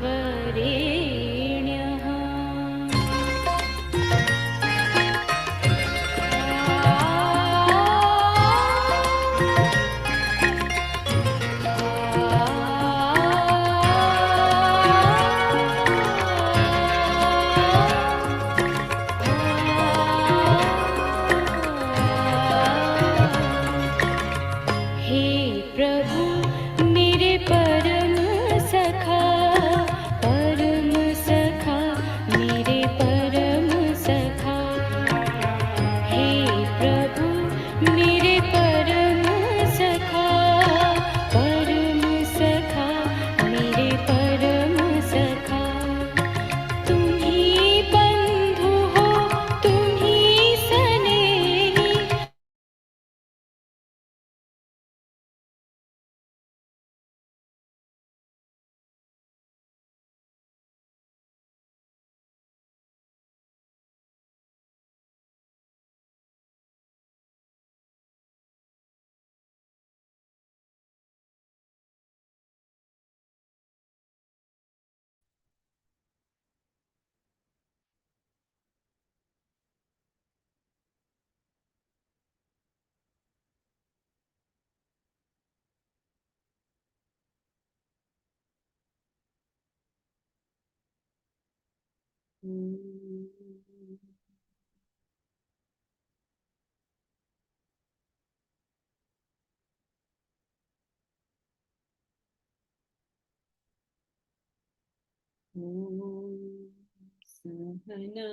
वरेण्यः। हे प्रभु मेरे परम सखा, परम सखा, मेरे परम सखा। हे प्रभु मेरे परम सखा, परम सखा, मेरे परम सखा। तुम ही बंधु हो, तुम ही सनेही। सहना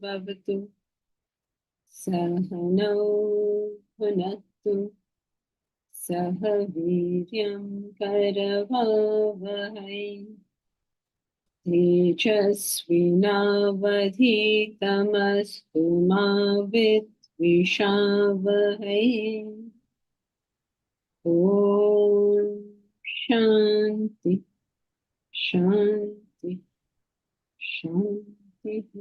भवतु सहनौ भुनक्तु सह वीर्यं करवावहै तेजस्विनावधीतमस्तु मा विद्विषावहै। ॐ शान्ति शान्ति शान्तिः।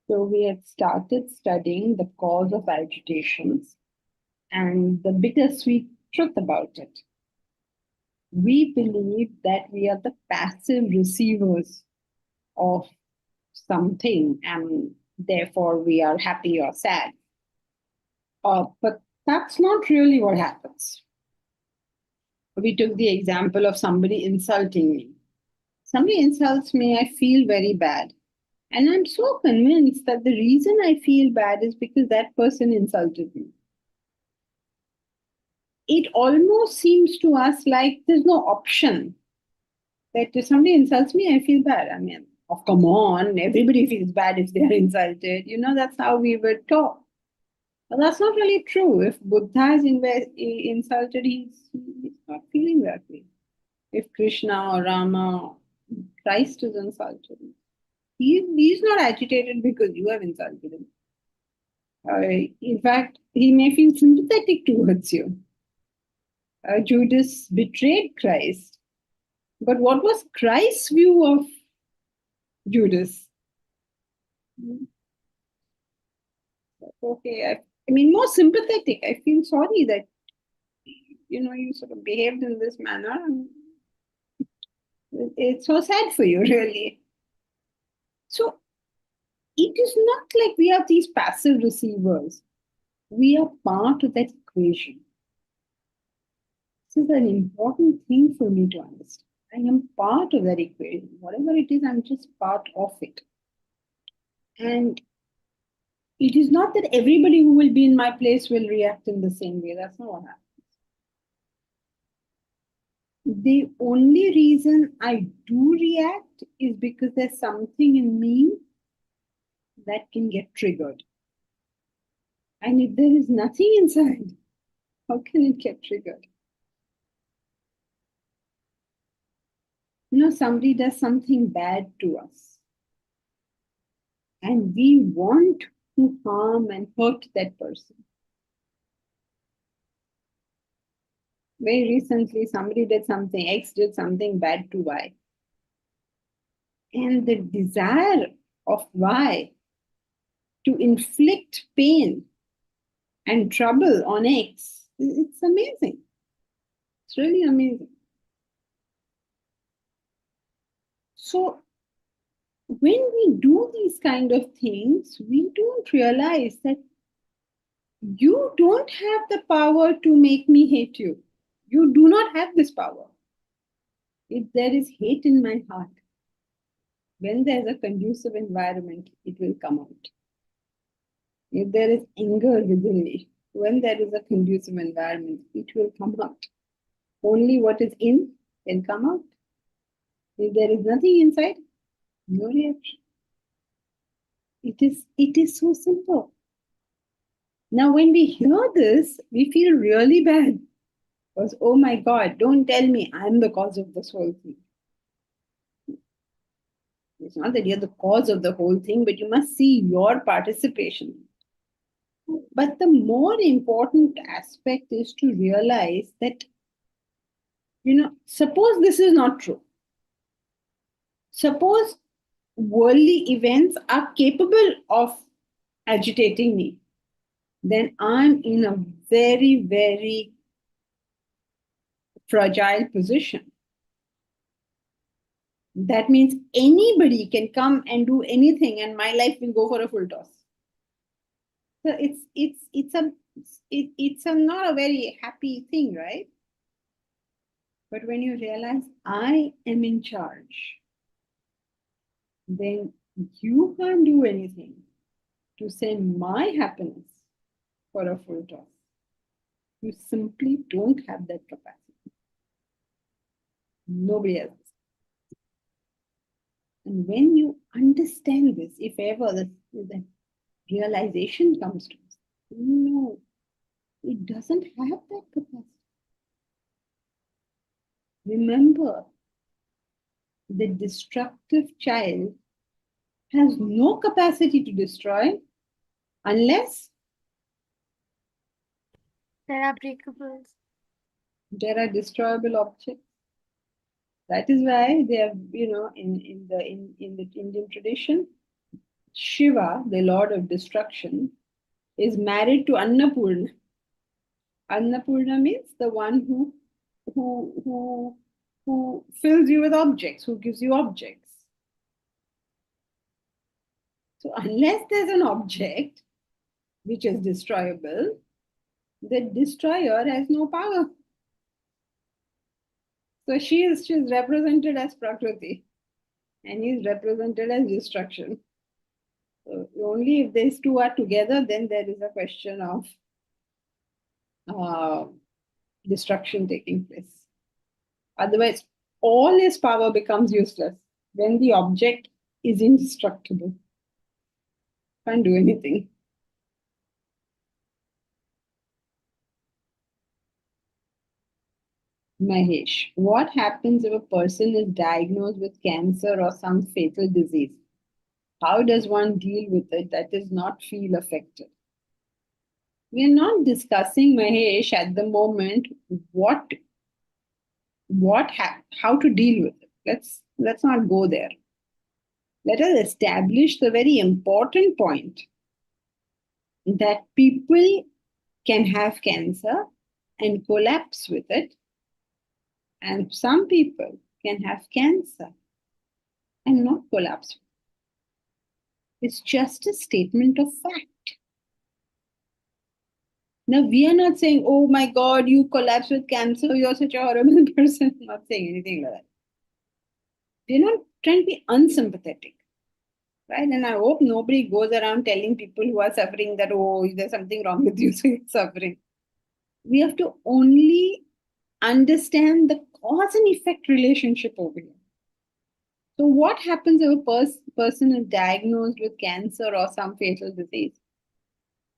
So we had started studying the cause of agitations and the bittersweet truth about it. We believe that we are the passive receivers of something and therefore we are happy or sad. But that's not really what happens. We took the example of somebody insulting me. Somebody insults me, I feel very bad. And I'm so convinced that the reason I feel bad is because that person insulted me. It almost seems to us like there's no option that if somebody insults me, I feel bad. I mean, oh, come on, everybody feels bad if they're insulted. You know, that's how we were taught. But that's not really true. If Buddha is insulted, he's not feeling that way. If Krishna or Rama, Christ is insulted, he's not agitated because you have insulted him. In fact, he may feel sympathetic towards you. Judas betrayed Christ. But what was Christ's view of Judas? Okay, I mean, more sympathetic. I feel sorry that, you sort of behaved in this manner. It's so sad for you, really. So it is not like we are these passive receivers. We are part of that equation. This is an important thing for me to understand. I am part of that equation. Whatever it is, I'm just part of it. And it is not that everybody who will be in my place will react in the same way. That's not what happens. The only reason I do react is because there's something in me that can get triggered. And if there is nothing inside, how can it get triggered? Somebody does something bad to us, and we want to harm and hurt that person. Very recently, somebody did something, X did something bad to Y. And the desire of Y to inflict pain and trouble on X, it's amazing. It's really amazing. So when we do these kind of things, we don't realize that you don't have the power to make me hate you. You do not have this power. If there is hate in my heart, when there's a conducive environment, it will come out. If there is anger within me, when there is a conducive environment, it will come out. Only what is in can come out. If there is nothing inside, no reaction. It is so simple. Now, when we hear this, we feel really bad. Because, oh my God, don't tell me I'm the cause of this whole thing. It's not that you're the cause of the whole thing, but you must see your participation. But the more important aspect is to realize that, suppose this is not true. Suppose worldly events are capable of agitating me, then I'm in a very, very fragile position. That means anybody can come and do anything, and my life will go for a full toss. So it's not a very happy thing, right? But when you realize I am in charge, then you can't do anything to send my happiness for a full toss. You simply don't have that capacity. Nobody else. And when you understand this, if ever the realization comes to us, no, it doesn't have that capacity. Remember, the destructive child has no capacity to destroy unless There are breakables. there are destroyable objects. That is why they have, in the Indian tradition, Shiva, the lord of destruction, is married to Annapurna. Annapurna means the one who fills you with objects, who gives you objects. So unless there's an object which is destroyable, the destroyer has no power. So she's represented as Prakriti, and he's represented as destruction. So only if these two are together, then there is a question of destruction taking place. Otherwise, all his power becomes useless when the object is indestructible. Can't do anything. Mahesh, what happens if a person is diagnosed with cancer or some fatal disease? How does one deal with it that does not feel affected? We are not discussing, Mahesh, at the moment how to deal with it. Let's not go there. Let us establish the very important point that people can have cancer and collapse with it, and some people can have cancer and not collapse. It's just a statement of fact. Now, we are not saying, oh my God, you collapse with cancer, you're such a horrible person. I'm not saying anything like that. We're not trying to be unsympathetic, right? And I hope nobody goes around telling people who are suffering that, oh, there's something wrong with you, so you're suffering. We have to only understand the cause and effect relationship over here. So, what happens if a person is diagnosed with cancer or some fatal disease?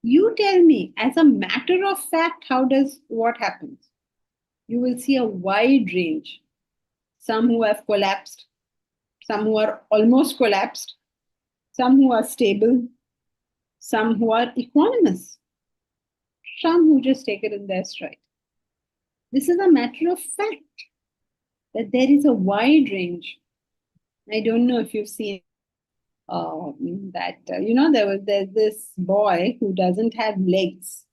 You tell me, as a matter of fact, what happens? You will see a wide range. some who have collapsed, some who are almost collapsed, some who are stable, some who are equanimous, some who just take it in their stride. This is a matter of fact that there is a wide range. I don't know if you've seen there's this boy who doesn't have legs.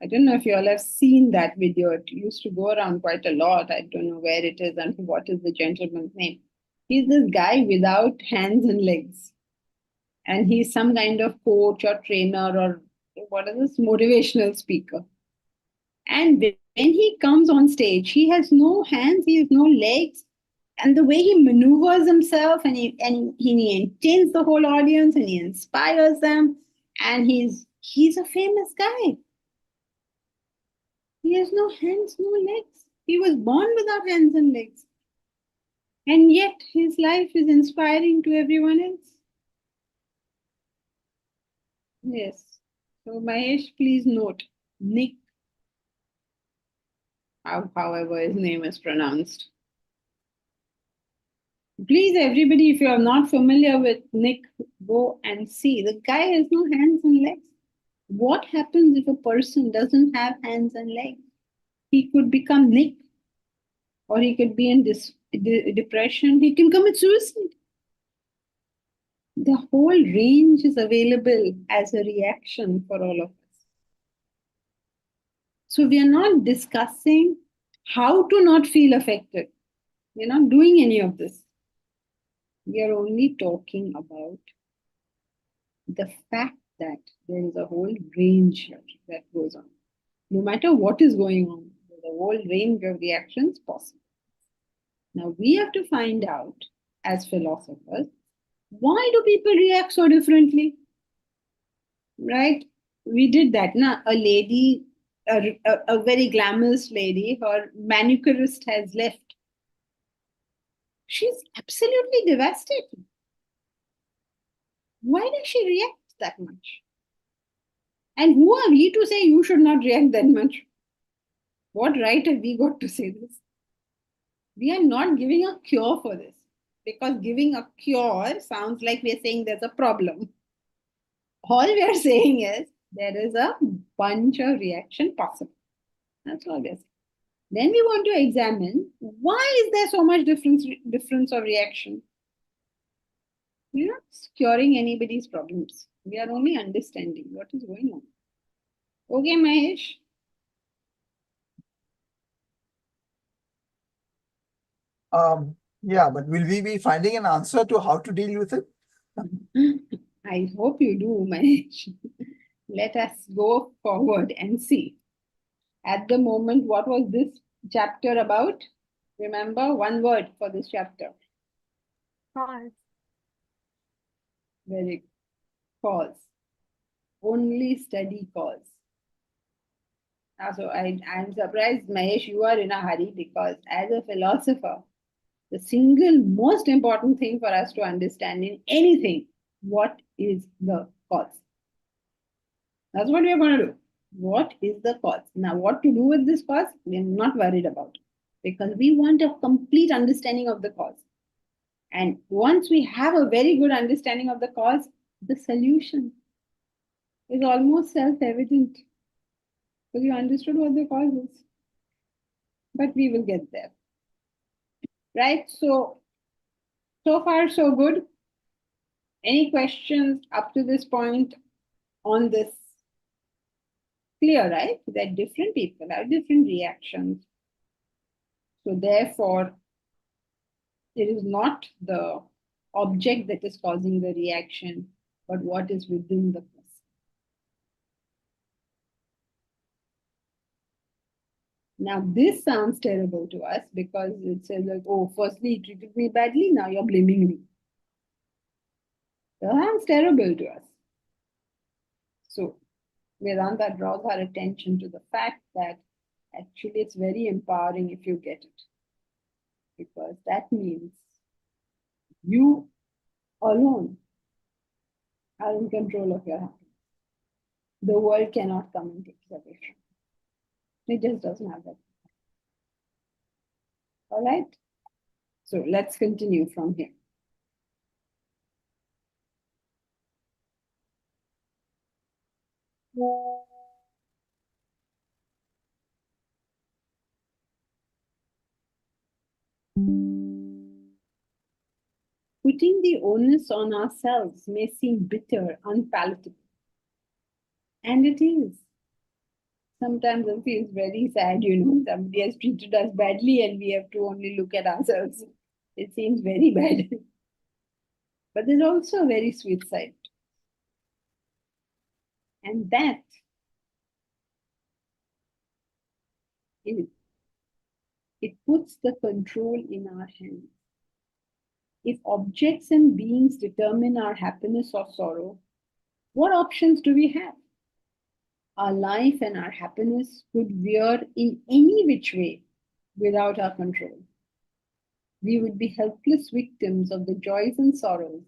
I don't know if you all have seen that video. It used to go around quite a lot. I don't know where it is and what is the gentleman's name. He's this guy without hands and legs. And he's some kind of coach or trainer or what is this motivational speaker. And when he comes on stage, he has no hands, he has no legs. And the way he maneuvers himself and he entertains the whole audience and he inspires them. And he's a famous guy. He has no hands, no legs. He was born without hands and legs. And yet his life is inspiring to everyone else. Yes. So Mahesh, please note, Nick, however his name is pronounced. Please, everybody, if you are not familiar with Nick, go and see. The guy has no hands and legs. What happens if a person doesn't have hands and legs? He could become Nick, or he could be in depression. He can commit suicide. The whole range is available as a reaction for all of us. So we are not discussing how to not feel affected. We're not doing any of this. We are only talking about the fact that there is a whole range that goes on. No matter what is going on, there's a whole range of reactions possible. Now we have to find out, as philosophers, why do people react so differently? Right? We did that. Now, a lady, a very glamorous lady, her manicurist has left. She's absolutely devastated. Why does she react that much? And who are we to say you should not react that much? What right have we got to say this? We are not giving a cure for this, because giving a cure sounds like we're saying there's a problem. All we are saying is there is a bunch of reaction possible. That's all we're saying. Then we want to examine why is there so much difference of reaction. We're not curing anybody's problems. We are only understanding what is going on. Okay, Mahesh. Yeah, but will we be finding an answer to how to deal with it? I hope you do, Mahesh. Let us go forward and see. At the moment, what was this chapter about? Remember, one word for this chapter. Cause. Very good. Cause. Only study cause. So I'm surprised, Mahesh, you are in a hurry, because as a philosopher, the single most important thing for us to understand in anything, what is the cause? That's what we are going to do. What is the cause? Now, what to do with this cause, we're not worried about, because we want a complete understanding of the cause. And once we have a very good understanding of the cause, the solution is almost self-evident, because you understood what the cause is. But we will get there. Right? So far, so good. Any questions up to this point on this? Clear, right? That different people have different reactions. So therefore, it is not the object that is causing the reaction, but what is within the person. Now, this sounds terrible to us, because it says like, oh, firstly, you treated me badly, now you're blaming me. That sounds terrible to us. So Vedanta draws our attention to the fact that actually it's very empowering if you get it, because that means you alone are in control of your happiness. The world cannot come and take it away from you. It just doesn't have that. All right. So let's continue from here. Putting the onus on ourselves may seem bitter, unpalatable. And it is. Sometimes it feels very sad, somebody has treated us badly and we have to only look at ourselves. It seems very bad. But there's also a very sweet side. And that is, it puts the control in our hands. If objects and beings determine our happiness or sorrow, what options do we have? Our life and our happiness could veer in any which way without our control. We would be helpless victims of the joys and sorrows,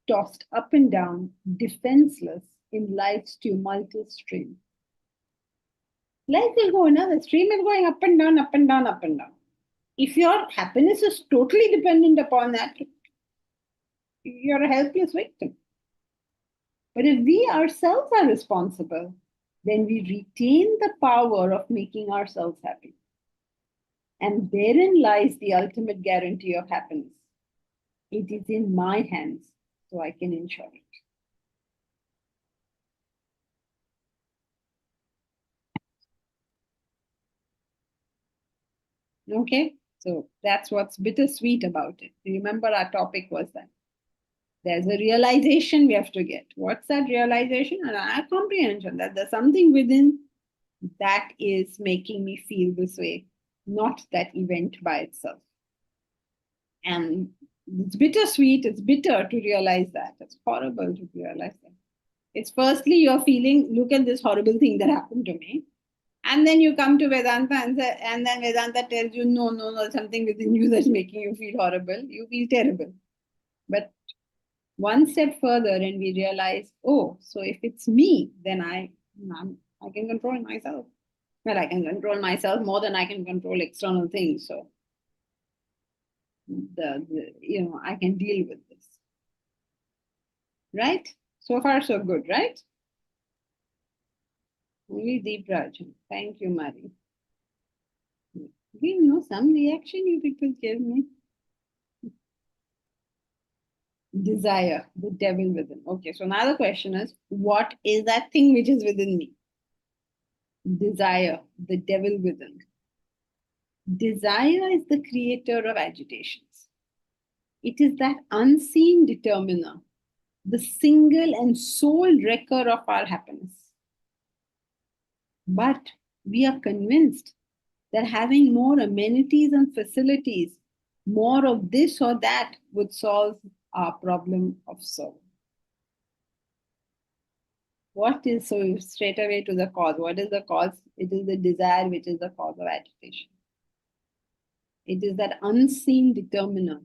tossed up and down, defenseless in life's tumultuous stream. Life will go, now the stream is going up and down, up and down, up and down. If your happiness is totally dependent upon that, you're a helpless victim. But if we ourselves are responsible, then we retain the power of making ourselves happy. And therein lies the ultimate guarantee of happiness. It is in my hands, so I can ensure it. Okay, so that's what's bittersweet about it. Remember, our topic was that there's a realization we have to get. What's that realization? And a comprehension that there's something within that is making me feel this way, not that event by itself. And it's bittersweet, it's bitter to realize that. It's horrible to realize that. It's firstly you're feeling, look at this horrible thing that happened to me. And then you come to Vedanta and then Vedanta tells you, no, something within you that's making you feel horrible. You feel terrible. But one step further and we realize, oh, so if it's me, then I can control myself. Well, I can control myself more than I can control external things. So I can deal with this. Right? So far, so good, right? Only Deep Raj. Thank you, Mari. Some reaction you people give me. Desire, the devil within. Okay, so now the question is, what is that thing which is within me? Desire, the devil within. Desire is the creator of agitations. It is that unseen determiner, the single and sole wrecker of our happiness. But we are convinced that having more amenities and facilities, more of this or that would solve our problem of soul. What is, so straight away to the cause? What is the cause? It is the desire which is the cause of agitation. It is that unseen determiner,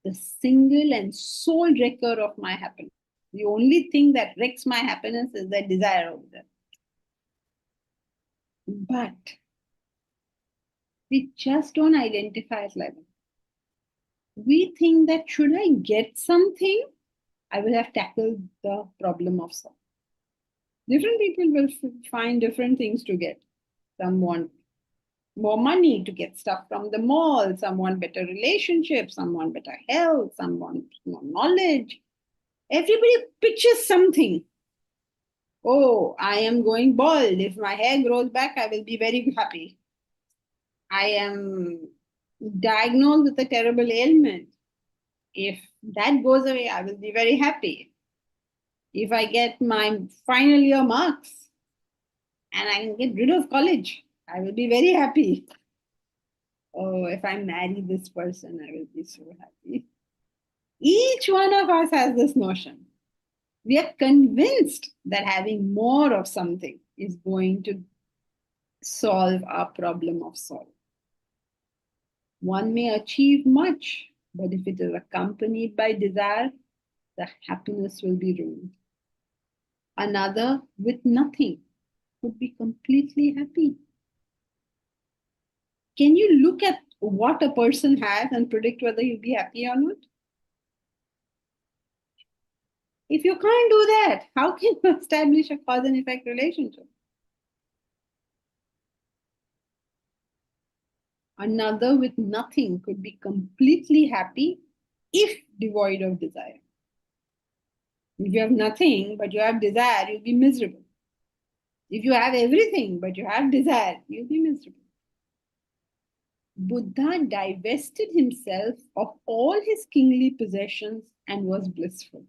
the single and sole wrecker of my happiness. The only thing that wrecks my happiness is that desire over there. But we just don't identify it like that. We think that should I get something, I will have tackled the problem of self. Different people will find different things to get. Some want more money to get stuff from the mall, some want better relationships, some want better health, some want more knowledge. Everybody pitches something. Oh, I am going bald. If my hair grows back, I will be very happy. I am diagnosed with a terrible ailment. If that goes away, I will be very happy. If I get my final year marks and I can get rid of college, I will be very happy. Oh, if I marry this person, I will be so happy. Each one of us has this notion. We are convinced that having more of something is going to solve our problem of sorrow. One may achieve much, but if it is accompanied by desire, the happiness will be ruined. Another with nothing could be completely happy. Can you look at what a person has and predict whether he'll be happy or not? If you can't do that, how can you establish a cause and effect relationship? Another with nothing could be completely happy if devoid of desire. If you have nothing but you have desire, you'll be miserable. If you have everything but you have desire, you'll be miserable. Buddha divested himself of all his kingly possessions and was blissful.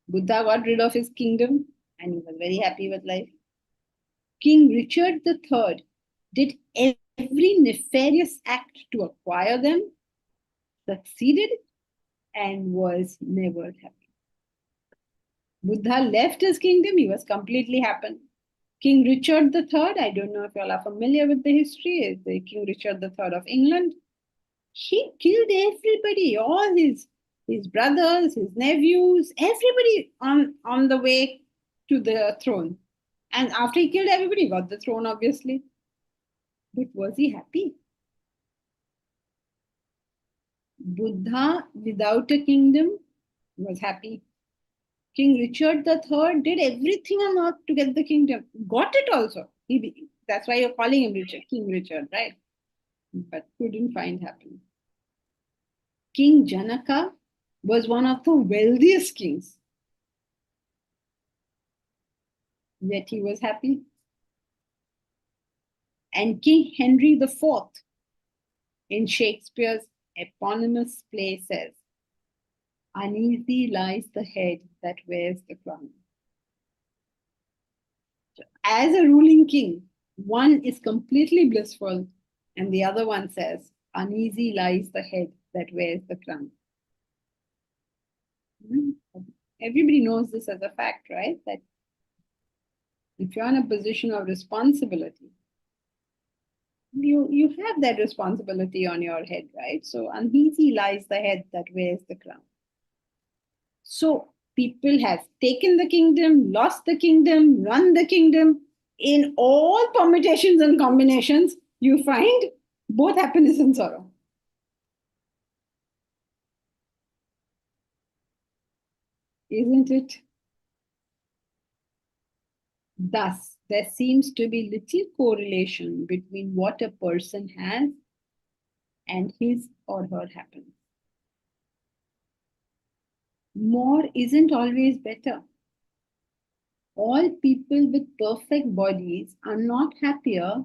Buddha got rid of his kingdom and he was very happy with life. King Richard III did every nefarious act to acquire them, succeeded, and was never happy. Buddha left his kingdom, he was completely happy. King Richard III, I don't know if you all are familiar with the history, is the King Richard III of England. He killed everybody, all his brothers, his nephews, everybody on the way to the throne. And after he killed everybody, he got the throne, obviously. But was he happy? Buddha, without a kingdom, was happy. King Richard III did everything on earth to get the kingdom. Got it also. That's why you're calling him Richard, King Richard, right? But couldn't find happiness. King Janaka was one of the wealthiest kings. Yet he was happy. And King Henry IV in Shakespeare's eponymous play says, "Uneasy lies the head that wears the crown." So as a ruling king, one is completely blissful, and the other one says, "Uneasy lies the head that wears the crown." Everybody knows this as a fact, right? That if you're in a position of responsibility, you have that responsibility on your head, right? So uneasy lies the head that wears the crown. So people have taken the kingdom, lost the kingdom, run the kingdom. In all permutations and combinations, you find both happiness and sorrow. Isn't it? Thus, there seems to be little correlation between what a person has and his or her happiness. More isn't always better. All people with perfect bodies are not happier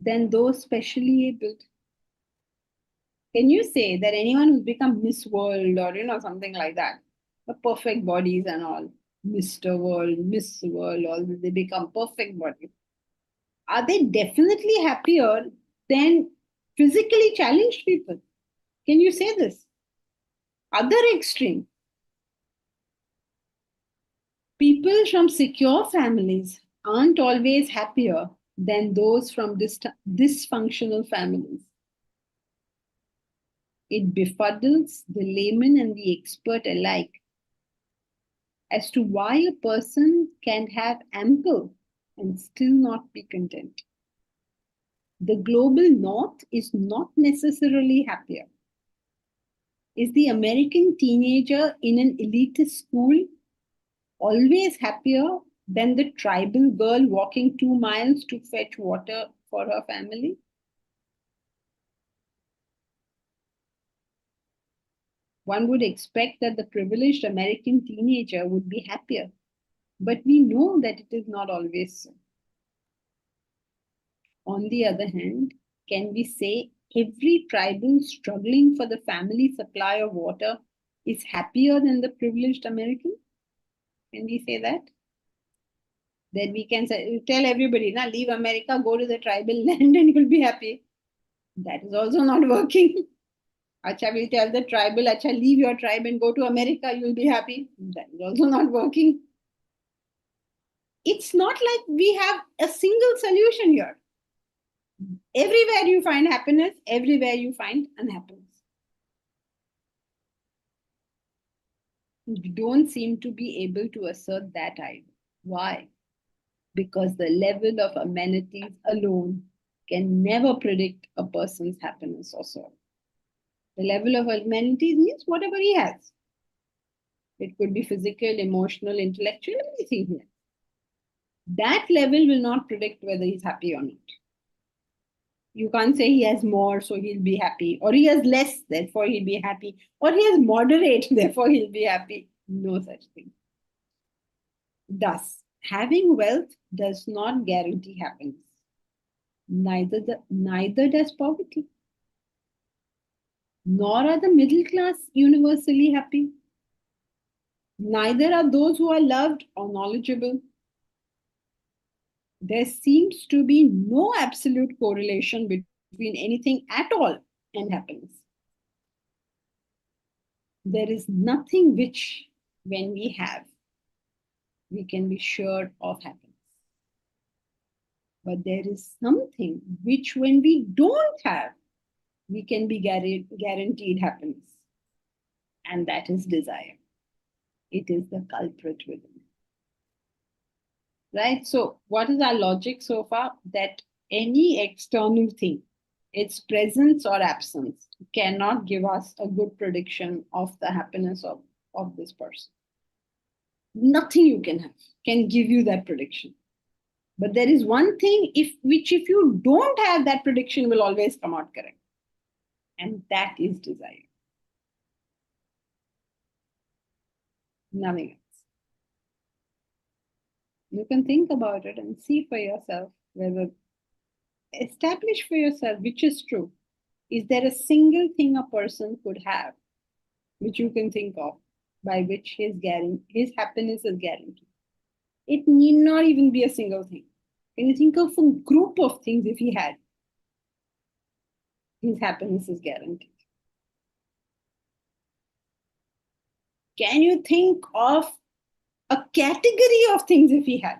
than those specially abled. Can you say that anyone who's become Miss World or something like that, the perfect bodies and all, Mr. World, Miss World, all they become perfect bodies, are they definitely happier than physically challenged people? Can you say this? Other extreme, people from secure families aren't always happier than those from dysfunctional families. It befuddles the layman and the expert alike as to why a person can have ample and still not be content. The global north is not necessarily happier. Is the American teenager in an elitist school always happier than the tribal girl walking 2 miles to fetch water for her family? One would expect that the privileged American teenager would be happier, but we know that it is not always so. On the other hand, can we say every tribal struggling for the family supply of water is happier than the privileged American? Can we say that? Then we can say, tell everybody, now leave America, go to the tribal land and you'll be happy. That is also not working. Acha, we tell the tribal, acha, leave your tribe and go to America, you'll be happy. That is also not working. It's not like we have a single solution here. Everywhere you find happiness, everywhere you find unhappiness. We don't seem to be able to assert that either. Why? Because the level of amenities alone can never predict a person's happiness or sorrow. The level of amenities means whatever he has. It could be physical, emotional, intellectual, anything he has. That level will not predict whether he's happy or not. You can't say he has more, so he'll be happy, or he has less, therefore he'll be happy, or he has moderate, therefore he'll be happy. No such thing. Thus, having wealth does not guarantee happiness. Neither does poverty. Nor are the middle class universally happy. Neither are those who are loved or knowledgeable. There seems to be no absolute correlation between anything at all and happiness. There is nothing which, when we have, we can be sure of happiness. But there is something which, when we don't have, we can be guaranteed happiness. And that is desire. It is the culprit within. Right? So, what is our logic so far? That any external thing, its presence or absence, cannot give us a good prediction of the happiness of this person. Nothing you can have can give you that prediction. But there is one thing which if you don't have, that prediction will always come out correct. And that is desire. Nothing else. You can think about it and see for yourself whether, establish for yourself which is true. Is there a single thing a person could have which you can think of by which his happiness is guaranteed? It need not even be a single thing. Can you think of a group of things if he had? His happiness is guaranteed. Can you think of a category of things if he had?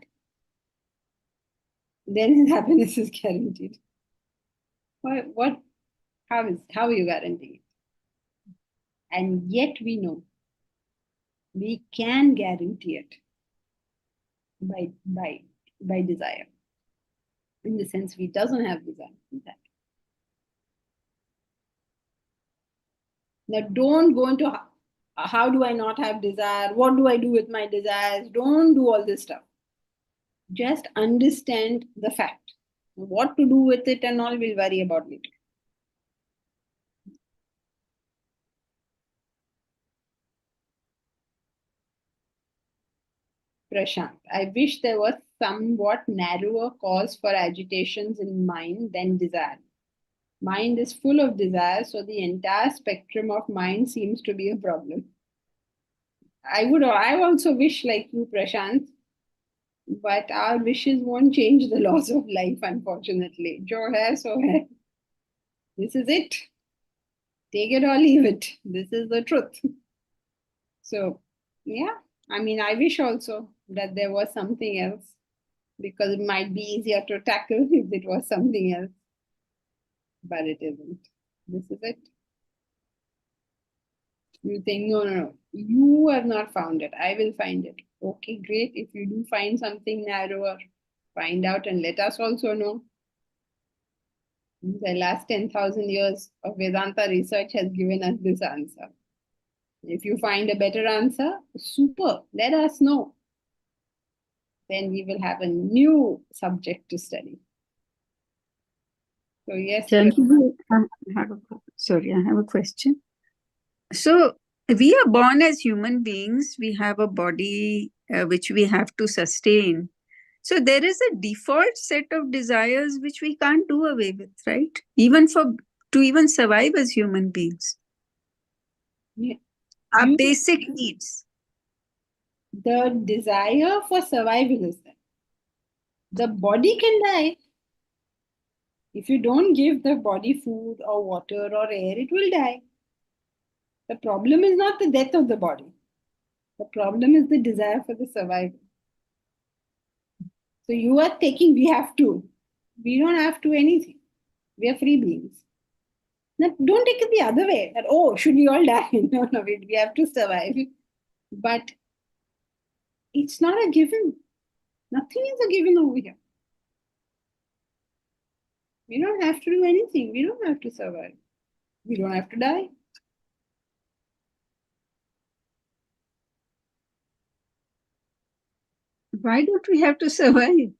Then his happiness is guaranteed. How are you guaranteeing it? And yet we know we can guarantee it by desire. In the sense we doesn't have desire. Now don't go into how do I not have desire? What do I do with my desires? Don't do all this stuff. Just understand the fact. What to do with it and all we'll worry about later. Prashant, I wish there was somewhat narrower cause for agitations in mind than desire. Mind is full of desire, so the entire spectrum of mind seems to be a problem. I also wish like you, Prashant, but our wishes won't change the laws of life, unfortunately. Jo hai, so hai. This is it. Take it or leave it. This is the truth. So, yeah, I mean, I wish also that there was something else because it might be easier to tackle if it was something else. But it isn't. This is it. You think, no, you have not found it. I will find it. Okay, great. If you do find something narrower, find out and let us also know. The last 10,000 years of Vedanta research has given us this answer. If you find a better answer, super, let us know. Then we will have a new subject to study. So, yes. Janki, I have a question. So, we are born as human beings. We have a body which we have to sustain. So, there is a default set of desires which we can't do away with, right? To even survive as human beings. Yeah. Our basic needs. The desire for survival is there. The body can die. If you don't give the body food or water or air, it will die. The problem is not the death of the body. The problem is the desire for the survival. So you are taking, we have to. We don't have to anything. We are free beings. Now, don't take it the other way. That, oh, should we all die? No, we have to survive. But it's not a given. Nothing is a given over here. We don't have to do anything. We don't have to survive. We don't have to die. Why don't we have to survive?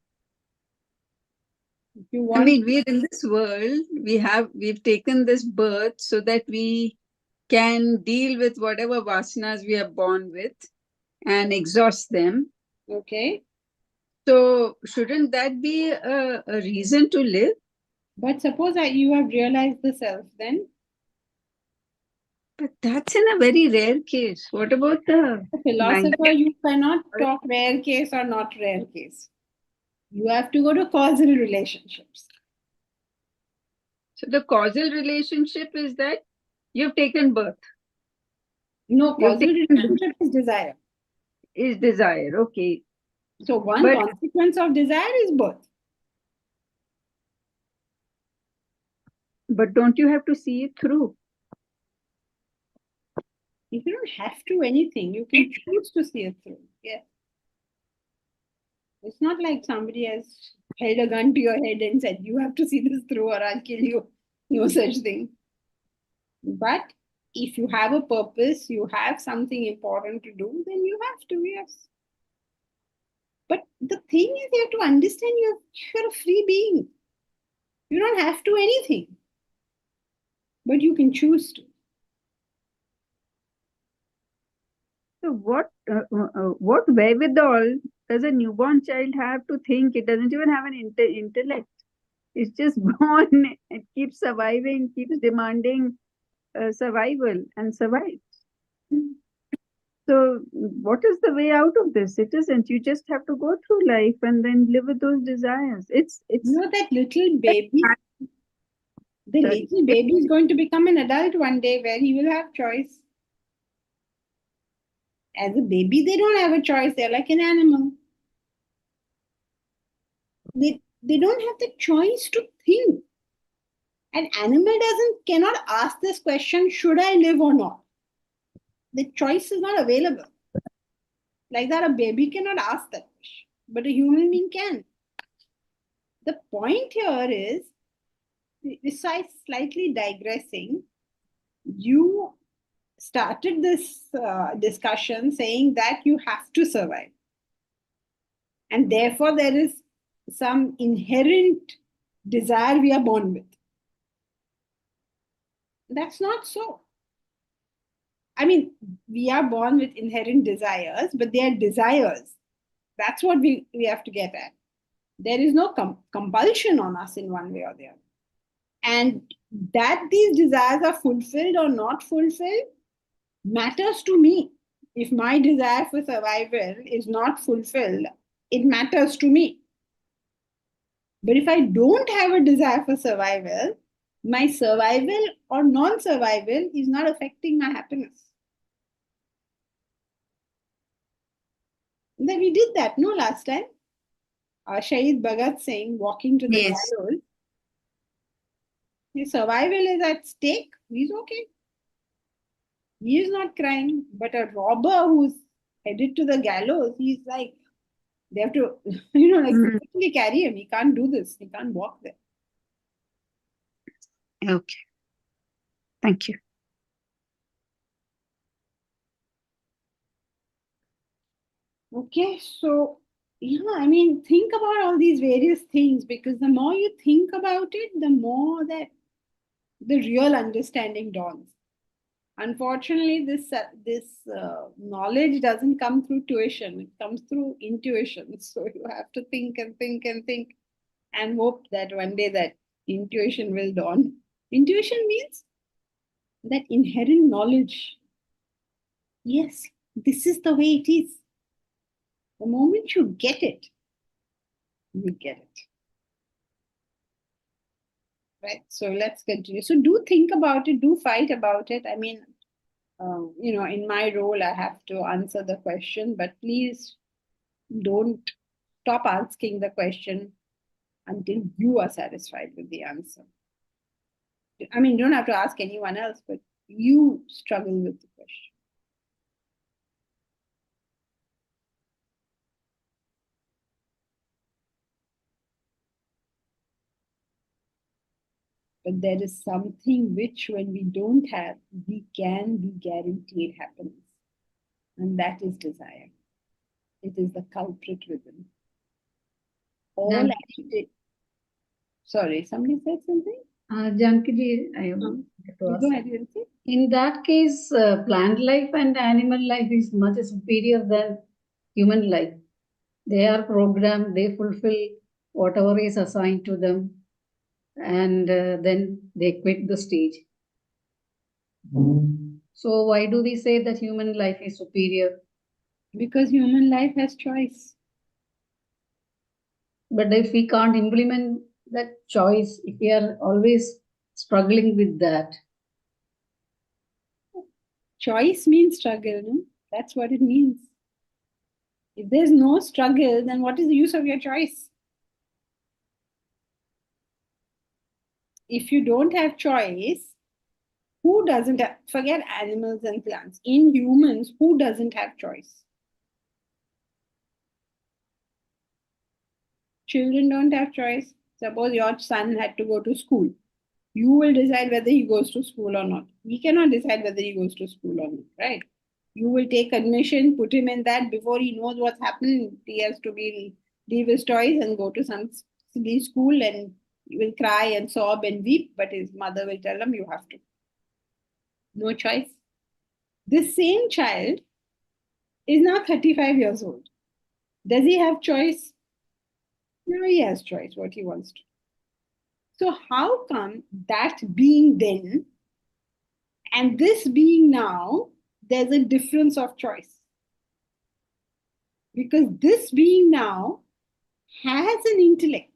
If you I want, mean, we're in this world, we've taken this birth so that we can deal with whatever vasanas we are born with and exhaust them. okay. So shouldn't that be a reason to live? But suppose you have realized the self, then But that's in a very rare case. What about the a philosopher, you cannot talk rare case or not rare case. You have to go to causal relationships. So the causal relationship is that you've taken birth. No, You've causal taken relationship is desire. is desire. Okay. So one But consequence of desire is birth. don't you have to see it through? If you don't have to anything, you can choose to see it through. Yeah. It's not like somebody has held a gun to your head and said, you have to see this through or I'll kill you. No such thing. But if you have a purpose, you have something important to do, then you have to, yes. But the thing is, you have to understand you're a free being. You don't have to anything, but you can choose to. So what wherewithal does a newborn child have to think? It doesn't even have an intellect. It's just born. It keeps surviving, keeps demanding survival and survives. So what is the way out of this? It isn't. You just have to go through life and then live with those desires. You It's know that little baby, the sorry. little baby is going to become an adult one day where he will have choice. As a baby, they don't have a choice. They're like an animal. They don't have the choice to think. An animal doesn't cannot ask this question, should I live or not? The choice is not available. Like that, a baby cannot ask that question, but a human being can. The point here is, besides slightly digressing, you started this discussion saying that you have to survive. And therefore, there is some inherent desire we are born with. That's not so. I mean, we are born with inherent desires, but they are desires. That's what we have to get at. There is no compulsion on us in one way or the other. And that these desires are fulfilled or not fulfilled matters to me. If my desire for survival is not fulfilled, it matters to me. But if I don't have a desire for survival, my survival or non survival is not affecting my happiness. Then we did that, no, last time. Shahid Bhagat Singh walking to the Yes. gallows. His survival is at stake. He's okay. He is not crying. But a robber who's headed to the gallows, he's like, they have to, like Mm, physically carry him. He can't do this. He can't walk there. okay. Thank you. Okay, so yeah, I mean, think about all these various things because the more you think about it, the more that the real understanding dawns. Unfortunately, this knowledge doesn't come through tuition; it comes through intuition. So you have to think and think and think, and hope that one day that intuition will dawn. Intuition means that inherent knowledge. Yes, this is the way it is. The moment you get it, you get it. Right. So let's continue. So do think about it, do fight about it. I mean, in my role, I have to answer the question, but please don't stop asking the question until you are satisfied with the answer. I mean, you don't have to ask anyone else, but you struggle with the question. But there is something which, when we don't have, we can be guaranteed happiness. And that is desire. It is the culprit within. All Jan- activity. Sorry, somebody said something? Janaki, I No. want to You ask. go ahead, Yanti. In that case, plant life and animal life is much superior than human life. They are programmed, they fulfill whatever is assigned to them, and then they quit the stage. So, why do we say that human life is superior? Because human life has choice. But if we can't implement that choice, if we are always struggling with that, Choice means struggle, no? That's what it means. If there's no struggle, then what is the use of your choice? If you don't have choice, who doesn't have, forget animals and plants. In humans, who doesn't have choice? Children don't have choice. Suppose your son had to go to school. You will decide whether he goes to school or not. He cannot decide whether he goes to school or not, right? You will take admission, put him in that before he knows what's happening. He has to leave his toys and go to some silly school, and he will cry and sob and weep, but his mother will tell him, you have to. No choice. This same child is now 35 years old. Does he have choice? No, he has choice what he wants to. So how come that being then and this being now, there's a difference of choice? Because this being now has an intellect,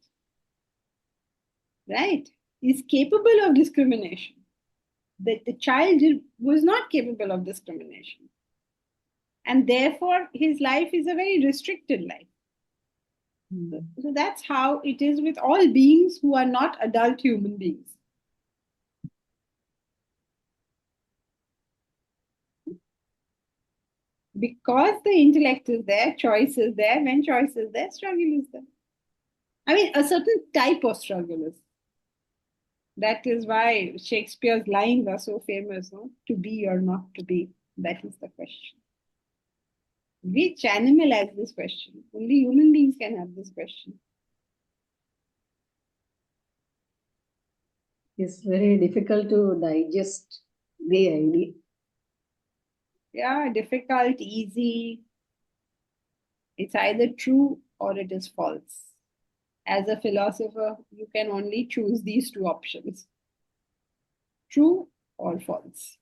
right? Is capable of discrimination. That the child was not capable of discrimination. And therefore, his life is a very restricted life. So that's how it is with all beings who are not adult human beings. Because the intellect is there, choice is there. When choice is there, struggle is there. I mean, a certain type of struggle is. That is why Shakespeare's lines are so famous, no? To be or not to be. That is the question. Which animal has this question? Only human beings can have this question. it's very difficult to digest the idea. Yeah, difficult, easy. It's either true or it is false. As a philosopher, you can only choose these two options: true or false.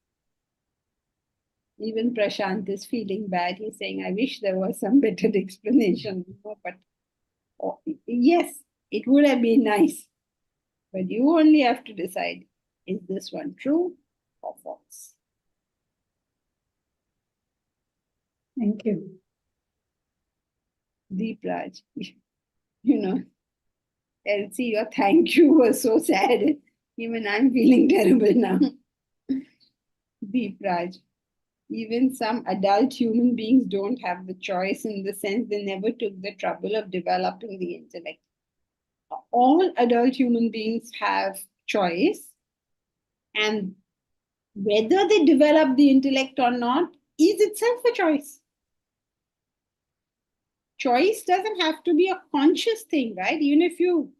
Even Prashant is feeling bad. He's saying, I wish there was some better explanation. But yes, it would have been nice. But you only have to decide, is this one true or false? Thank you. Deep Raj, Elsie, your thank you was so sad. Even I'm feeling terrible now. Deep Raj, even some adult human beings don't have the choice, in the sense they never took the trouble of developing the intellect. All adult human beings have choice, and whether they develop the intellect or not is itself a choice. Choice doesn't have to be a conscious thing, right? Even if you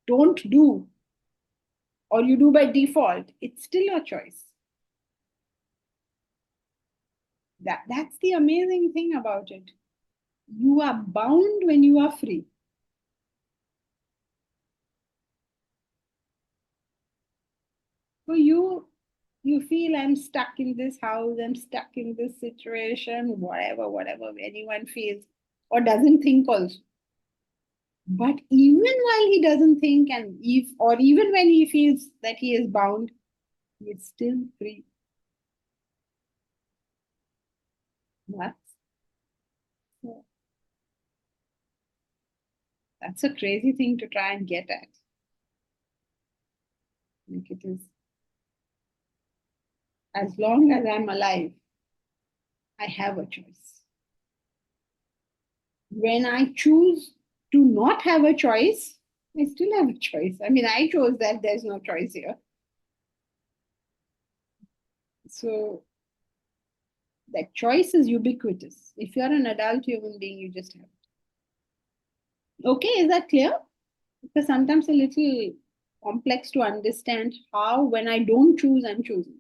don't do or you do by default, it's still a choice. That's the amazing thing about it. You are bound when you are free. So you feel, I'm stuck in this house, I'm stuck in this situation, whatever anyone feels or doesn't think also. But even while he doesn't think, or even when he feels that he is bound, he is still free. That's a crazy thing to try and get at. Like, it is, as long as I'm alive, I have a choice. When I choose to not have a choice, I still have a choice. I mean, I chose that there's no choice here. So that choice is ubiquitous. If you're an adult human being, you just have it. Okay, is that clear? Because sometimes a little complex to understand how, when I don't choose, I'm choosing.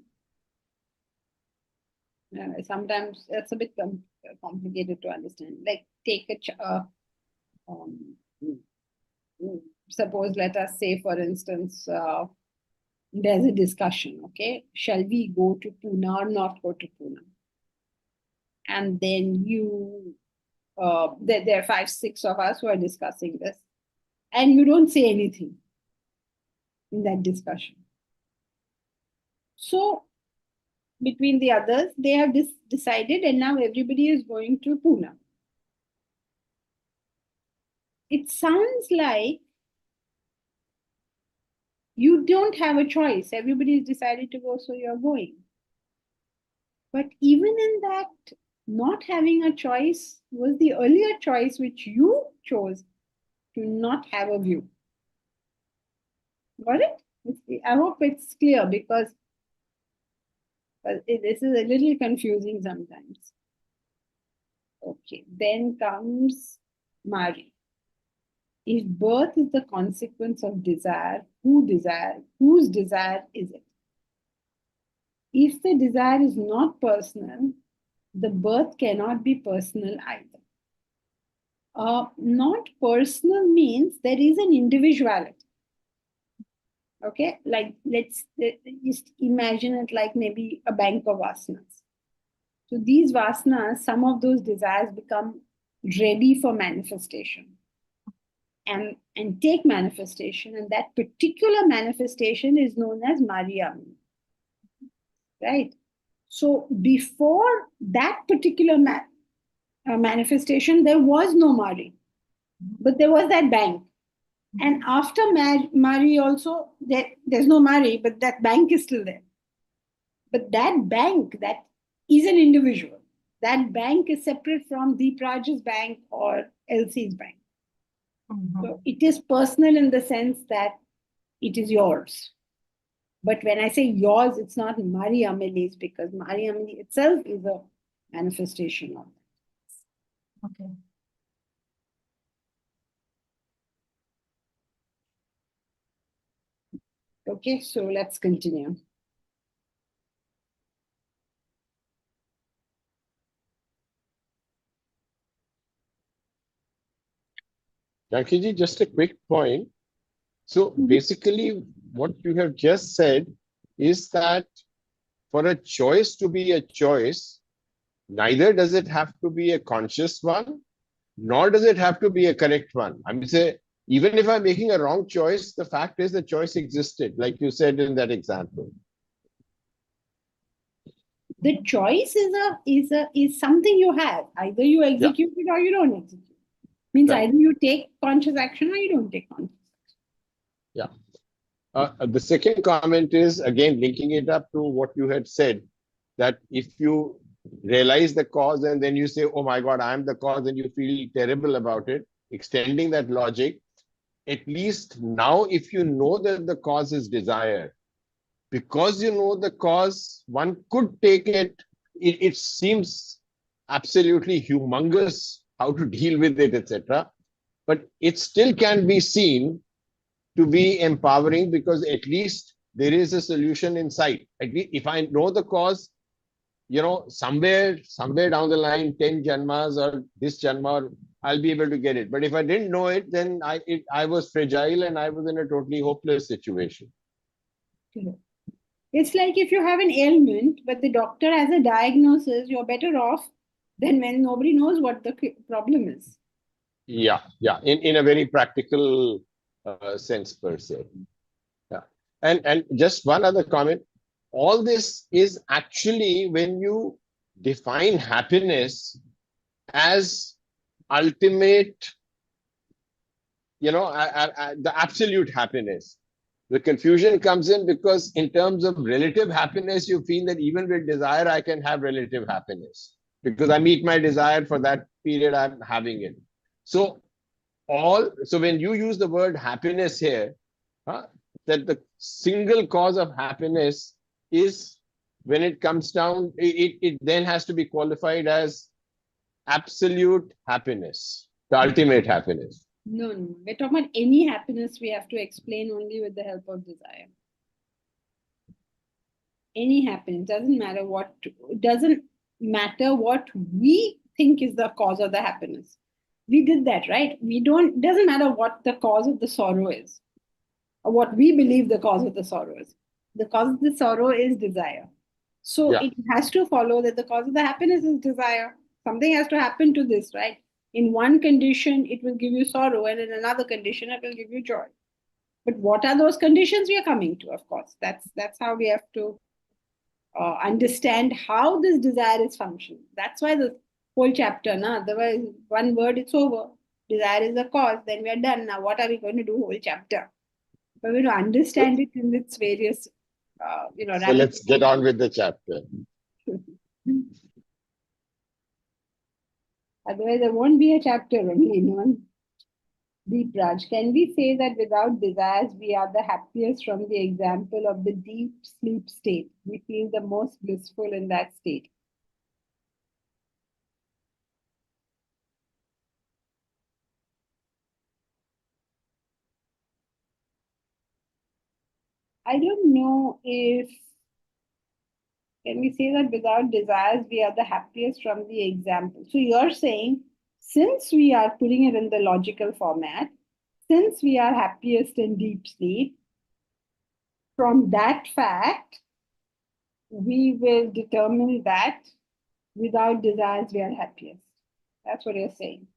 Sometimes it's a bit complicated to understand. Like take um, suppose, let us say, for instance, there's a discussion. Okay, shall we go to Pune or not go to Pune? And then there are 5, 6 of us who are discussing this, and you don't say anything in that discussion. So between the others, they have decided, and now everybody is going to Pune. It sounds like you don't have a choice. Everybody has decided to go, so you're going. But even in that, not having a choice was the earlier choice which you chose to not have a view. Got it? I hope it's clear, because this is a little confusing sometimes. Okay, then comes Mari. If birth is the consequence of desire, whose desire is it? If the desire is not personal, the birth cannot be personal either. Not personal means there is an individuality. Okay, like let's just imagine it like maybe a bank of vasanas. So these vasanas, some of those desires become ready for manifestation and take manifestation, and that particular manifestation is known as Mariam. Right? So before that particular manifestation, there was no Mari, but there was that bank. And after Mari also, there's no Mari, but that bank is still there. But that bank, that is an individual. That bank is separate from Deep Raj's bank or Elsie's bank. So it is personal in the sense that it is yours. But when I say yours, it's not Mari Ameli's, because Mari Ameli itself is a manifestation of that. Okay. Okay, so let's continue. Jankiji, just a quick point. So basically, what you have just said is that for a choice to be a choice, neither does it have to be a conscious one, nor does it have to be a correct one. I mean, say, even if I'm making a wrong choice, the fact is the choice existed, like you said in that example. The choice is something you have. Either you execute it or you don't execute. Means Right. either you take conscious action or you don't take conscious action. Yeah. The second comment is, again, linking it up to what you had said, that if you realize the cause and then you say, oh my God, I'm the cause, and you feel terrible about it, extending that logic, at least now, if you know that the cause is desire, because you know the cause, one could take it seems absolutely humongous how to deal with it, etc. But it still can be seen to be empowering, because at least there is a solution in sight. At least if I know the cause, somewhere down the line, 10 janmas or this janma, I'll be able to get it. But if I didn't know it, then I was fragile and I was in a totally hopeless situation. It's like if you have an ailment, but the doctor has a diagnosis, you're better off than when nobody knows what the problem is. Yeah. In a very practical sense per se. Yeah. And just one other comment. All this is actually when you define happiness as ultimate, the absolute happiness. The confusion comes in because in terms of relative happiness, you feel that even with desire, I can have relative happiness because I meet my desire for that period, I'm having it. So when you use the word happiness here, that the single cause of happiness is when it comes down, it then has to be qualified as absolute happiness, the ultimate happiness. No. We're talking about any happiness we have to explain only with the help of desire. Any happiness, doesn't matter what we think is the cause of the happiness. We did that, right? Doesn't matter what the cause of the sorrow is, or what we believe the cause of the sorrow is. The cause of the sorrow is desire. So Yeah. it has to follow that the cause of the happiness is desire. Something has to happen to this, right? In one condition, it will give you sorrow, and in another condition, it will give you joy. But what are those conditions we are coming to? Of course, that's how we have to understand how this desire is functioning. That's why the whole chapter, na? Otherwise, one word, it's over. Desire is the cause, then we are done. Now, what are we going to do whole chapter? We're going to understand it in its various, So let's get on with the chapter. Otherwise, there won't be a chapter only, no? Deep Raj, can we say that without desires, we are the happiest from the example of the deep sleep state? We feel the most blissful in that state. I don't know if, can we say that without desires, we are the happiest from the example? So you're saying, since we are putting it in the logical format, since we are happiest in deep sleep, from that fact, we will determine that without desires, we are happiest. That's what you're saying.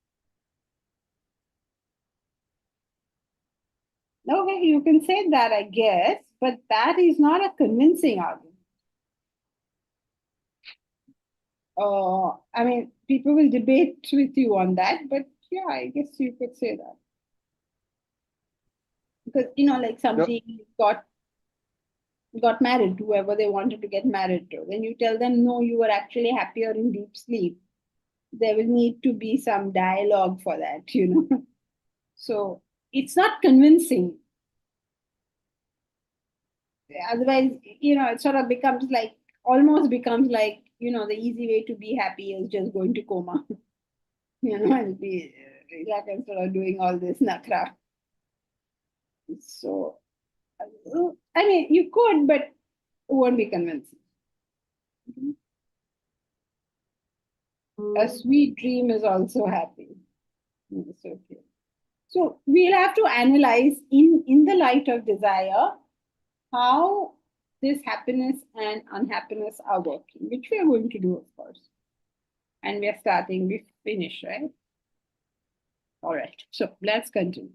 Okay, you can say that, I guess, but that is not a convincing argument. I mean, people will debate with you on that, but yeah, I guess you could say that. Because, like somebody got married to whoever they wanted to get married to. When you tell them, no, you were actually happier in deep sleep, there will need to be some dialogue for that, So it's not convincing. Otherwise, it sort of almost becomes like, the easy way to be happy is just going to coma, and be like instead of doing all this nakra. So, I mean, you could, but it won't be convincing. A sweet dream is also happy. It's okay. So we'll have to analyze in the light of desire how this happiness and unhappiness are working, which we are going to do, of course. And we finish, right? All right. So let's continue.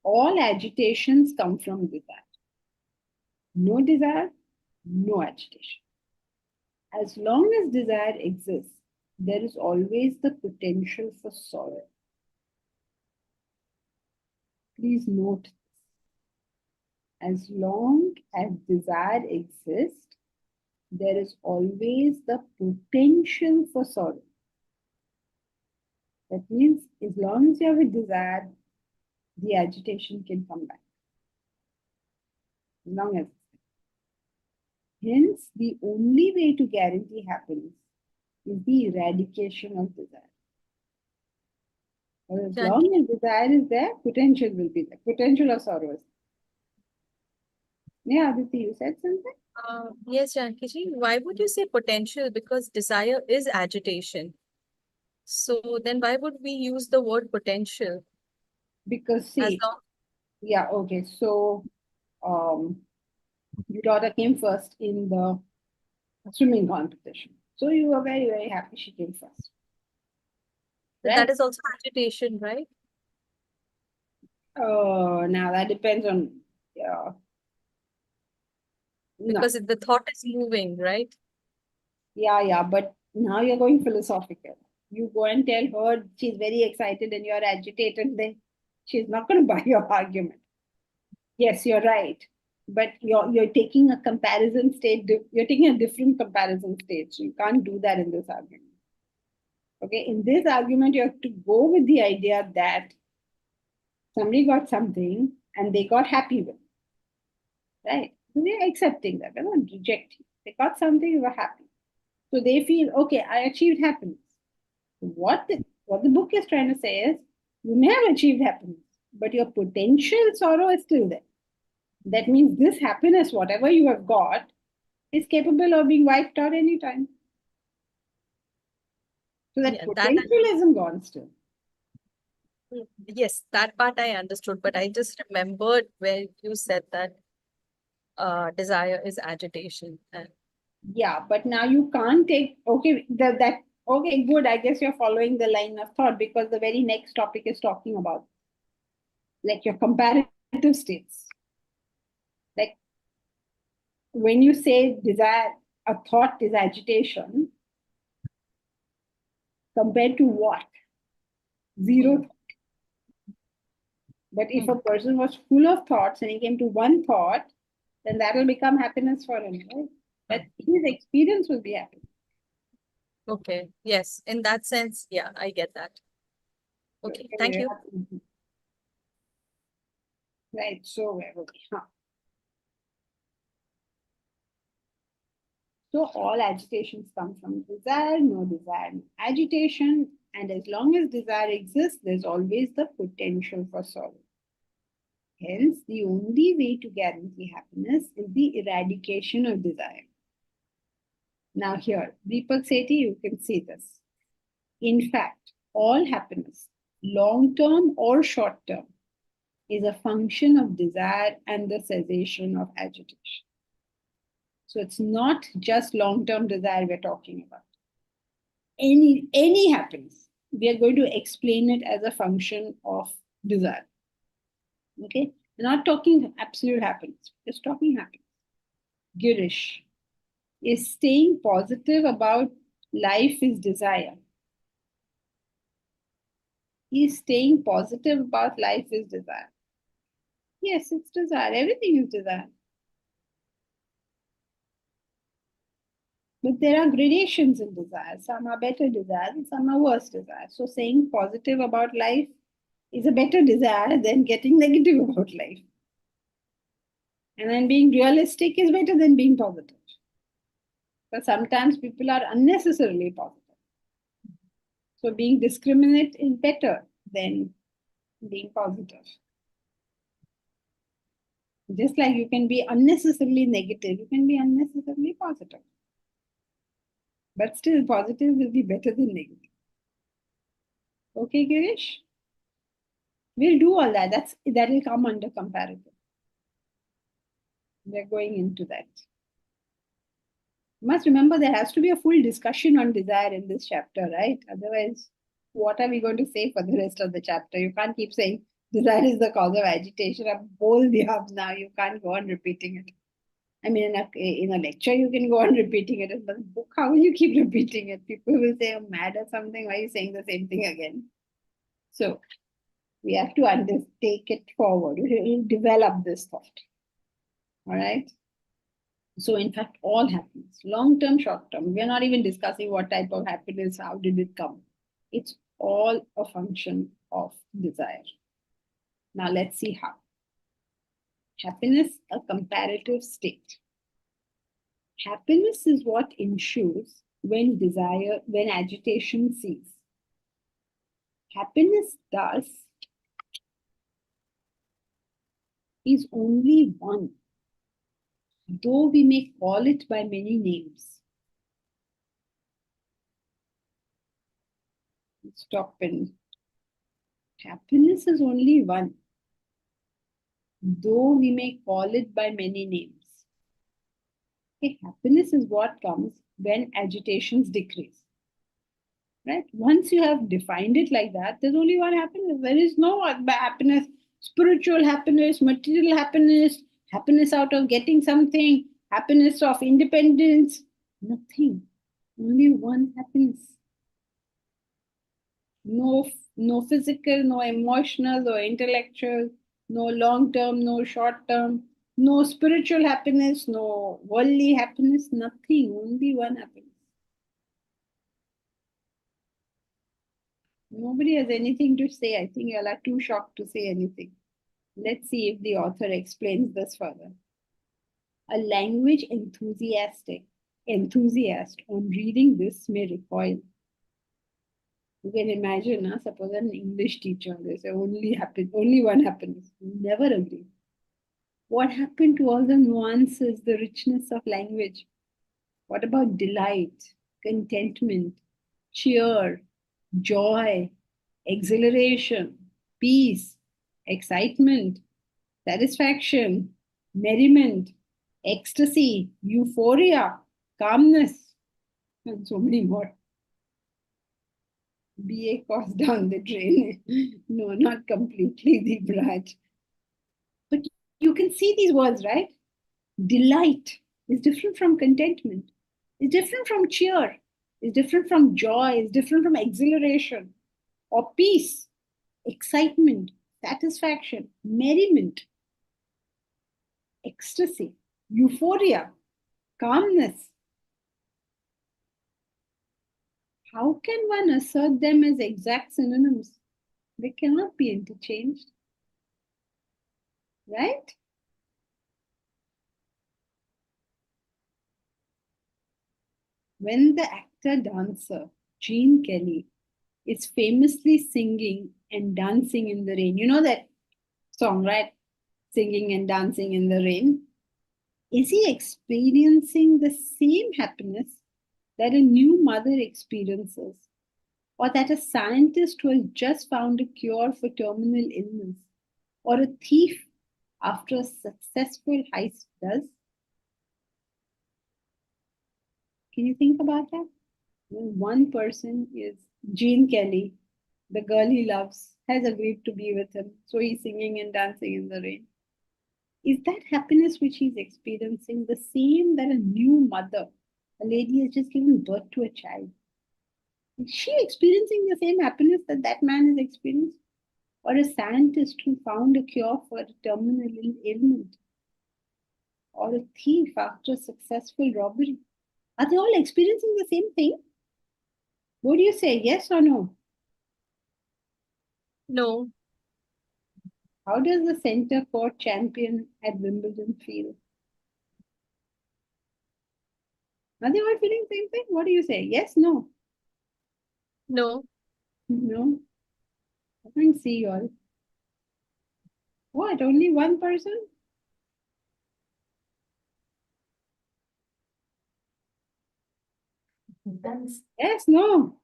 All agitations come from desire. No desire, no agitation. As long as desire exists, there is always the potential for sorrow. Please note this. As long as desire exists, there is always the potential for sorrow. That means as long as you have a desire, the agitation can come back. As long as. Hence, the only way to guarantee happiness is the eradication of desire. But as long as desire is there, potential will be there. Potential of sorrow is there. Yeah, Aditi, you said something? Yes, Janki ji. Why would you say potential? Because desire is agitation. So then why would we use the word potential? Because As see, long yeah, okay. So your daughter came first in the swimming competition. So you were very, very happy she came first. Right? that is also agitation, right? Oh, now that depends on, no. Because the thought is moving, right? Yeah, but now you're going philosophical. You go and tell her she's very excited and you're agitated, then she's not going to buy your argument. Yes, you're right. But you're taking a comparison state, you're taking a different comparison state. So you can't do that in this argument. Okay, in this argument, you have to go with the idea that somebody got something and they got happy with it, right? So they're accepting that, they're not rejecting. They got something, they were happy. So they feel, okay, I achieved happiness. What the book is trying to say is, you may have achieved happiness, but your potential sorrow is still there. That means this happiness, whatever you have got, is capable of being wiped out anytime. So that Yeah, potential isn't gone still. yes, that part I understood, but I just remembered where you said that desire is agitation. And Yeah, but now you can't take, okay, okay, good. I guess you're following the line of thought because the very next topic is talking about like your comparative states. Like when you say desire, a thought is agitation, compared to what? Zero thought. But if a person was full of thoughts and he came to one thought, then that will become happiness for him, right? But his experience will be happy. okay, yes, in that sense, yeah, I get that. Okay, thank you. Right, so where were we? Huh. So all agitations come from desire, no desire, no agitation. And as long as desire exists, there's always the potential for sorrow. Hence, the only way to guarantee happiness is the eradication of desire. Now here, Deepak Sethi, you can see this. In fact, all happiness, long-term or short-term, is a function of desire and the cessation of agitation. So it's not just long-term desire we're talking about. Any happiness, we are going to explain it as a function of desire. Okay, we're not talking absolute happiness, just talking happiness. Girish, is staying positive about life is desire? Is staying positive about life is desire? Yes, it's desire. Everything is desire. But there are gradations in desire. Some are better desires and some are worse desires. So saying positive about life is a better desire than getting negative about life. And then being realistic is better than being positive. But sometimes people are unnecessarily positive. So being discriminate is better than being positive. Just like you can be unnecessarily negative, you can be unnecessarily positive. But still, positive will be better than negative. Okay, Girish? We'll do all that. That will come under comparative. We're going into that. You must remember there has to be a full discussion on desire in this chapter, right? Otherwise, what are we going to say for the rest of the chapter? You can't keep saying desire is the cause of agitation. I'm bold up now. You can't go on repeating it. I mean, in a lecture, you can go on repeating it. But in the book, how will you keep repeating it? People will say, I'm mad or something. Why are you saying the same thing again? So we have to take it forward. We will develop this thought. All right. So in fact, all happiness, long-term, short-term, we're not even discussing what type of happiness, how did it come? It's all a function of desire. Now let's see how. Happiness, a comparative state. Happiness is what ensues when agitation ceases. Happiness thus is only one, though we may call it by many names. Stop and happiness is only one, though we may call it by many names. Okay, happiness is what comes when agitations decrease. Right? Once you have defined it like that, there's only one happiness. There is no happiness, spiritual happiness, material happiness, happiness out of getting something, happiness of independence. Nothing. Only one happiness. No physical, no emotional, no intellectual, no long term, no short term, no spiritual happiness, no worldly happiness, nothing. Only one happiness. Nobody has anything to say. I think you all are too shocked to say anything. Let's see if the author explains this further. A language enthusiast on reading this may recoil. You can imagine, suppose an English teacher, they say only one happiness. Never agree. What happened to all the nuances, the richness of language? What about delight, contentment, cheer, joy, exhilaration, peace, excitement, satisfaction, merriment, ecstasy, euphoria, calmness, and so many more? BA course down the drain. No, not completely, the branch. But you can see these words, right? Delight is different from contentment, is different from cheer, is different from joy, is different from exhilaration or peace, excitement, satisfaction, merriment, ecstasy, euphoria, calmness. How can one assert them as exact synonyms? They cannot be interchanged, right? When the actor-dancer Gene Kelly is famously singing and dancing in the rain, you know that song, right? Singing and dancing in the rain. Is he experiencing the same happiness that a new mother experiences, or that a scientist who has just found a cure for terminal illness, or a thief after a successful heist does? Can you think about that? One person is Gene Kelly, the girl he loves, has agreed to be with him, so he's singing and dancing in the rain. Is that happiness which he's experiencing the same that a new mother, a lady has just given birth to a child? Is she experiencing the same happiness that that man has experienced? Or a scientist who found a cure for a terminal ailment? Or a thief after a successful robbery? Are they all experiencing the same thing? What do you say, yes or no? No. How does the center court champion at Wimbledon feel? Are they all feeling the same thing? What do you say? Yes, no? No. No? I can't see you all. What? Only one person? Depends. Yes, no?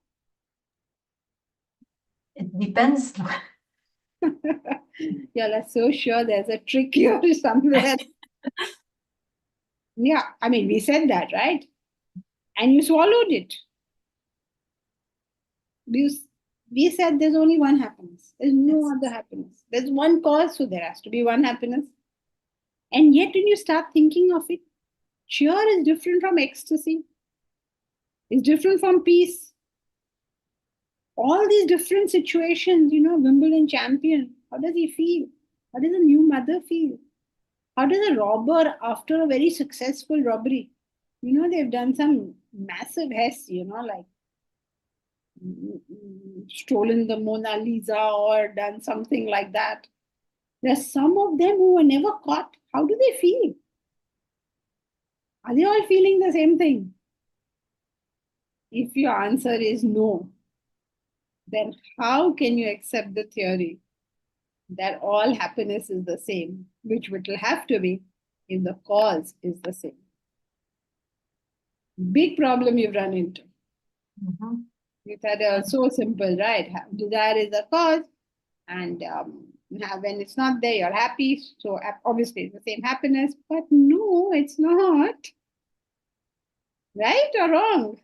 It depends. Y'all are so sure there's a trick here somewhere. Yeah, I mean, we said that, right? And you swallowed it. We said there's only one happiness. There's no other happiness. There's one cause, so there has to be one happiness. And yet, when you start thinking of it, cheer is different from ecstasy. It's different from peace. All these different situations, Wimbledon champion, how does he feel? How does a new mother feel? How does a robber after a very successful robbery? They've done some massive heists, like stolen the Mona Lisa or done something like that. There's some of them who were never caught. How do they feel? Are they all feeling the same thing? If your answer is no, then how can you accept the theory that all happiness is the same, which will have to be if the cause is the same? Big problem you've run into. Mhm. You thought so simple, right? Desire is the cause, and when it's not there, you're happy. So obviously it's the same happiness, but no, it's not. Right or wrong?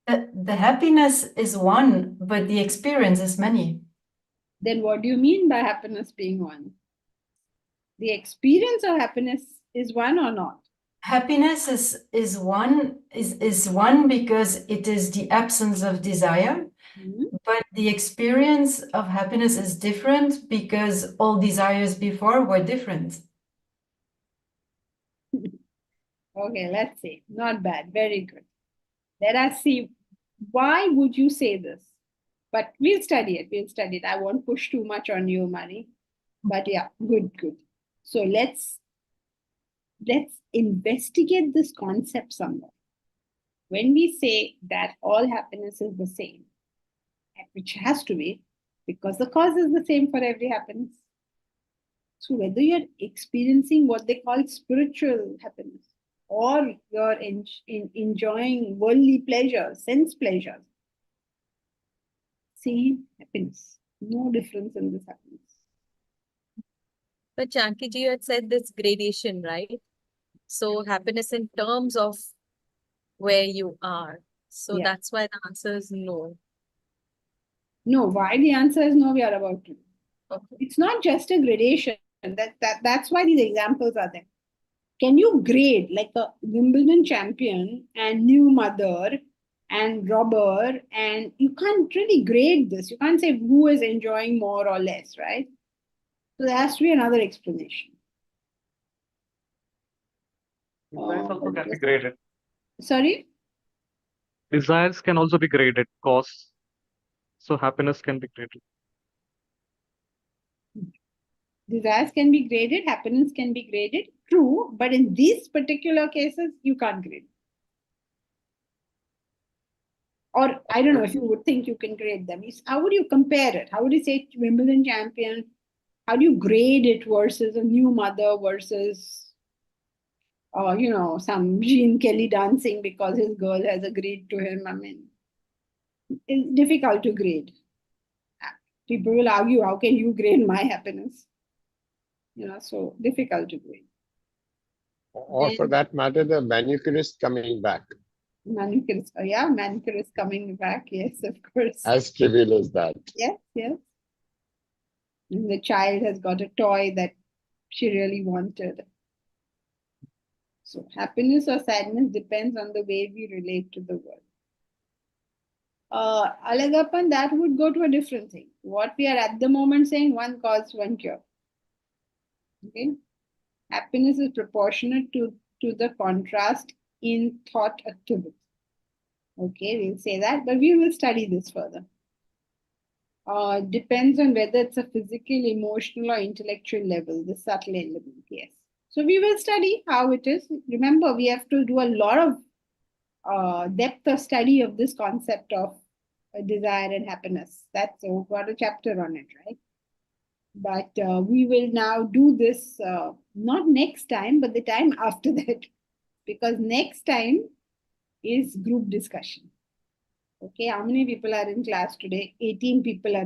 The happiness is one, but the experience is many. Then what do you mean by happiness being one? The experience of happiness is one or not? Happiness is one because it is the absence of desire, but the experience of happiness is different because all desires before were different. Okay, let's see. Not bad. Very good. Let us see. Why would you say this? But we'll study it. We'll study it. I won't push too much on you, Mani. But yeah, good. So let's investigate this concept somewhere. When we say that all happiness is the same, which has to be, because the cause is the same for every happiness. So whether you're experiencing what they call spiritual happiness, or you're enjoying worldly pleasures, sense pleasures, same happiness. No difference in this happiness. But Janki ji, you had said this gradation, right? So happiness in terms of where you are. So Yeah. that's why the answer is no. No, why the answer is no, we are about to. Okay. It's not just a gradation. That's why these examples are there. Can you grade like a Wimbledon champion and new mother and robber? And you can't really grade this. You can't say who is enjoying more or less, right? So there has to be another explanation. Desires also can be yes. graded. Sorry? Desires can also be graded, costs. So happiness can be graded. Desires can be graded, happiness can be graded. True, but in these particular cases, you can't grade. Or I don't know if you would think you can grade them. How would you compare it? How would you say Wimbledon champion? How do you grade it versus a new mother versus, some Gene Kelly dancing because his girl has agreed to him? I mean, it's difficult to grade. People will argue, how can you grade my happiness? So difficult to grade. Or for that matter, the manicurist coming back. Manicurist, manicurist coming back. Yes, of course. As trivial as that. Yes. And the child has got a toy that she really wanted. So happiness or sadness depends on the way we relate to the world. Alagapan, that would go to a different thing. What we are at the moment saying, one cause, one cure. Okay. Happiness is proportionate to the contrast in thought activity. Okay, we'll say that, but we will study this further. Depends on whether it's a physical, emotional, or intellectual level, the subtle element, yes. So we will study how it is. Remember, we have to do a lot of depth of study of this concept of desire and happiness. That's we've got a chapter on it, right? But we will now do this not next time, but the time after that, because next time is group discussion. Okay, how many people are in class today? 18 people are in